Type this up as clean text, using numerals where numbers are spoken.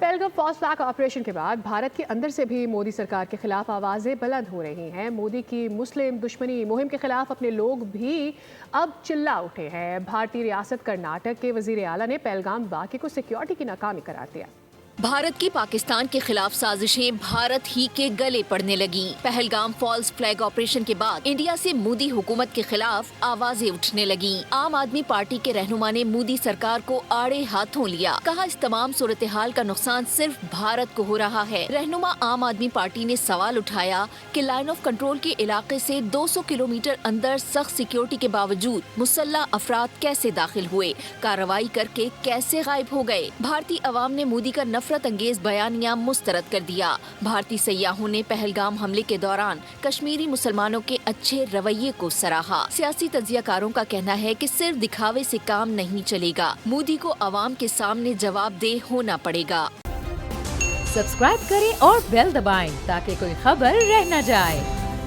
Pahalgam false flag operation के बाद भारत के अंदर से भी मोदी सरकार के खिलाफ आवाजें बुलंद हो रही हैं। मोदी की मुस्लिम दुश्मनी मुहिम के खिलाफ अपने लोग भी अब चिल्ला उठे हैं। भारतीय रियासत कर्नाटक के वजीर आला ने पहलगाम वाक़े को सिक्योरिटी की नाकामी करार दिया। भारत की पाकिस्तान के खिलाफ साजिशें भारत ही के गले पड़ने लगी। पहलगाम फॉल्स फ्लैग ऑपरेशन के बाद इंडिया से मोदी हुकूमत के खिलाफ आवाजें उठने लगी। आम आदमी पार्टी के रहनुमा ने मोदी सरकार को आड़े हाथों लिया। कहा, इस तमाम सूरत हाल का नुकसान सिर्फ भारत को हो रहा है। रहनुमा आम आदमी पार्टी ने सवाल उठाया कि लाइन ऑफ कंट्रोल के इलाके से 200 किलोमीटर अंदर सख्त सिक्योरिटी के बावजूद मुसल्लह अफराद कैसे दाखिल हुए, कार्रवाई करके कैसे गायब हो गए। भारतीय अवाम ने मोदी का नफरत अंगेज बयानिया मुस्तरद कर दिया। भारतीय सयाहों ने पहलगाम हमले के दौरान कश्मीरी मुसलमानों के अच्छे रवैये को सराहा। सियासी तज्जियाकारों का कहना है कि सिर्फ दिखावे से काम नहीं चलेगा, मोदी को अवाम के सामने जवाबदेह होना पड़ेगा। सब्सक्राइब करें और बेल दबाएं ताकि कोई खबर रह न जाए।